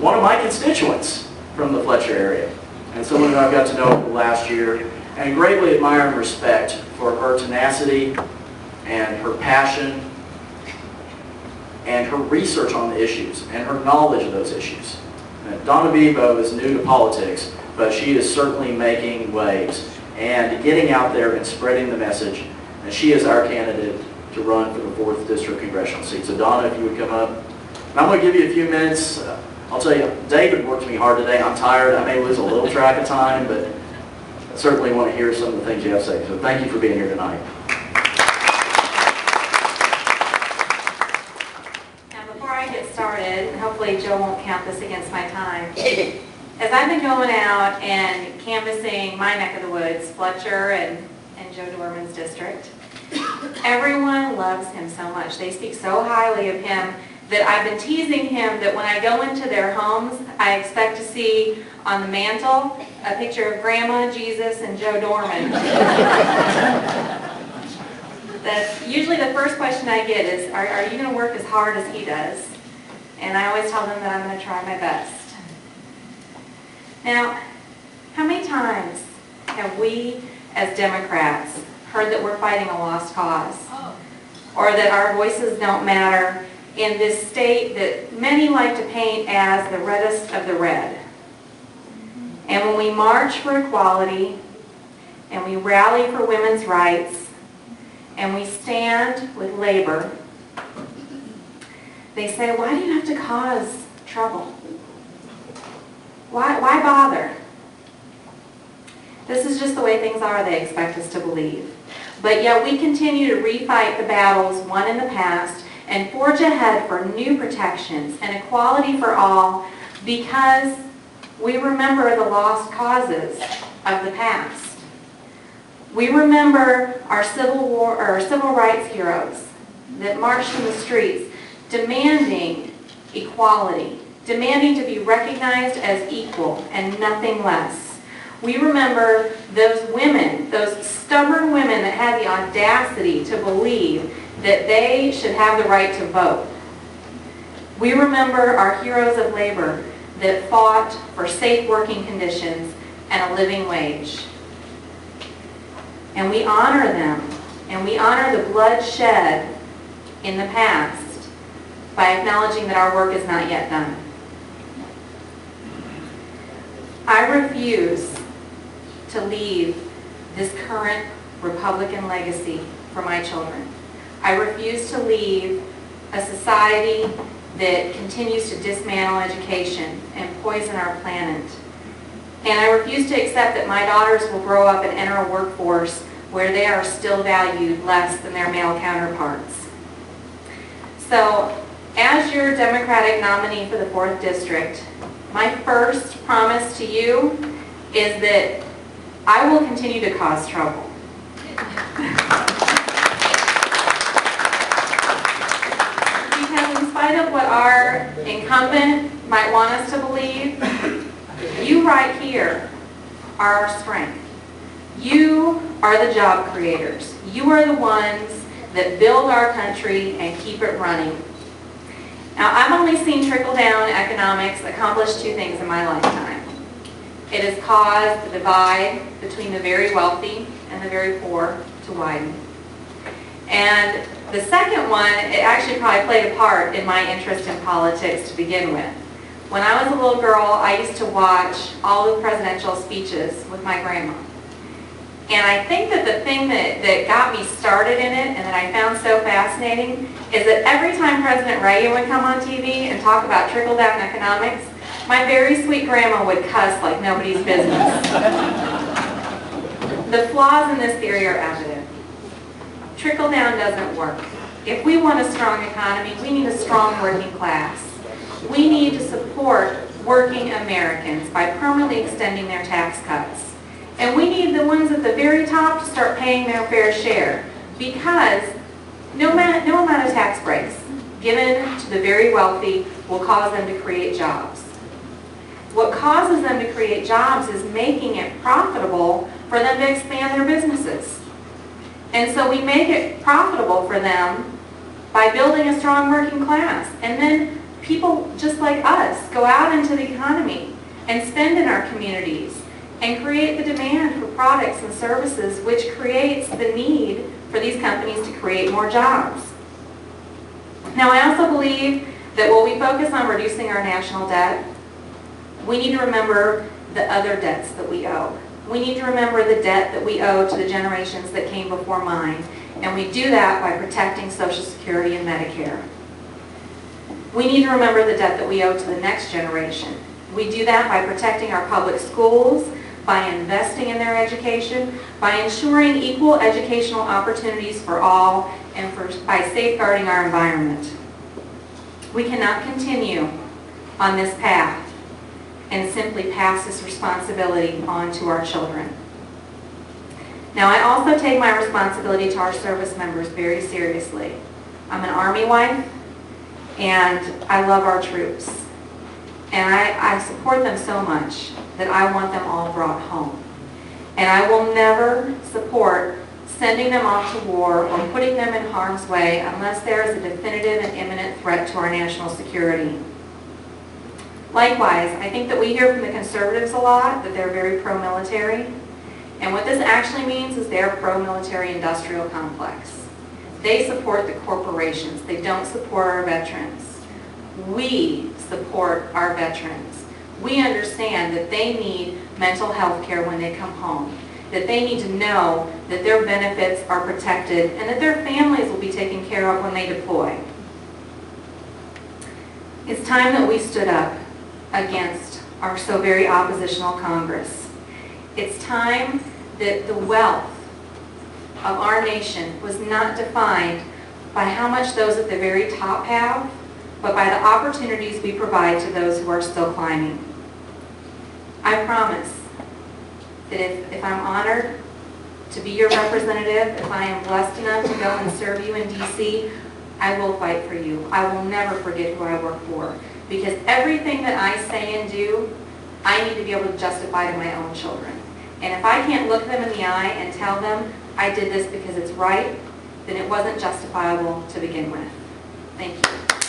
one of my constituents from the Fletcher area, and someone that I've got to know over the last year, and greatly admire and respect for her tenacity and her passion and her research on the issues and her knowledge of those issues. Donna Bebo is new to politics, but she is certainly making waves and getting out there and spreading the message, and she is our candidate to run for the 4th District Congressional seat. So Donna, if you would come up. And I'm going to give you a few minutes. I'll tell you, David worked me hard today. I'm tired. I may lose a little track of time, but I certainly want to hear some of the things you have to say. So thank you for being here tonight. Now before I get started, and hopefully Joe won't count this against my time, as I've been going out and canvassing my neck of the woods, Fletcher and Joe Dorman's district, everyone loves him so much. They speak so highly of him that I've been teasing him that when I go into their homes, I expect to see on the mantle a picture of Grandma, Jesus, and Joe Dorman. That's usually the first question I get is, are you going to work as hard as he does? And I always tell them that I'm going to try my best. Now, how many times have we as Democrats heard that we're fighting a lost cause? Or that our voices don't matter in this state that many like to paint as the reddest of the red? And when we march for equality, and we rally for women's rights, and we stand with labor, they say, why do you have to cause trouble? Why bother? This is just the way things are, they expect us to believe. But yet we continue to refight the battles won in the past and forge ahead for new protections and equality for all because we remember the lost causes of the past. We remember our civil rights heroes that marched in the streets demanding equality, demanding to be recognized as equal and nothing less. We remember those women, those stubborn women that had the audacity to believe that they should have the right to vote. We remember our heroes of labor that fought for safe working conditions and a living wage. And we honor them, and we honor the blood shed in the past by acknowledging that our work is not yet done. I refuse to leave this current Republican legacy for my children. I refuse to leave a society that continues to dismantle education and poison our planet. And I refuse to accept that my daughters will grow up and enter a workforce where they are still valued less than their male counterparts. So, as your Democratic nominee for the 4th District, my first promise to you is that I will continue to cause trouble. Because in spite of what our incumbent might want us to believe, you right here are our strength. You are the job creators. You are the ones that build our country and keep it running. Now, I've only seen trickle-down economics accomplish 2 things in my lifetime. It has caused the divide between the very wealthy and the very poor to widen. And the second one, it actually probably played a part in my interest in politics to begin with. When I was a little girl, I used to watch all the presidential speeches with my grandma. And I think that the thing that got me started in it and that I found so fascinating is that every time President Reagan would come on TV and talk about trickle-down economics, my very sweet grandma would cuss like nobody's business. The flaws in this theory are evident. Trickle-down doesn't work. If we want a strong economy, we need a strong working class. We need to support working Americans by permanently extending their tax cuts. And we need the ones at the very top to start paying their fair share, because no amount of tax breaks given to the very wealthy will cause them to create jobs. What causes them to create jobs is making it profitable for them to expand their businesses. And so we make it profitable for them by building a strong working class. And then people just like us go out into the economy and spend in our communities and create the demand for products and services, which creates the need for these companies to create more jobs. Now, I also believe that while we focus on reducing our national debt, we need to remember the other debts that we owe. We need to remember the debt that we owe to the generations that came before mine, and we do that by protecting Social Security and Medicare. We need to remember the debt that we owe to the next generation. We do that by protecting our public schools, by investing in their education, by ensuring equal educational opportunities for all, and by safeguarding our environment. We cannot continue on this path and simply pass this responsibility on to our children. Now, I also take my responsibility to our service members very seriously. I'm an Army wife, and I love our troops. And I support them so much that I want them all brought home. And I will never support sending them off to war or putting them in harm's way unless there is a definitive and imminent threat to our national security. Likewise, I think that we hear from the conservatives a lot that they're very pro-military. And what this actually means is they're pro-military industrial complex. They support the corporations. They don't support our veterans. We support our veterans. We understand that they need mental health care when they come home, that they need to know that their benefits are protected and that their families will be taken care of when they deploy. It's time that we stood up against our so very oppositional Congress. It's time that the wealth of our nation was not defined by how much those at the very top have, but by the opportunities we provide to those who are still climbing. I promise that if I'm honored to be your representative, if I am blessed enough to go and serve you in D.C., I will fight for you. I will never forget who I work for. Because everything that I say and do, I need to be able to justify to my own children. And if I can't look them in the eye and tell them I did this because it's right, then it wasn't justifiable to begin with. Thank you.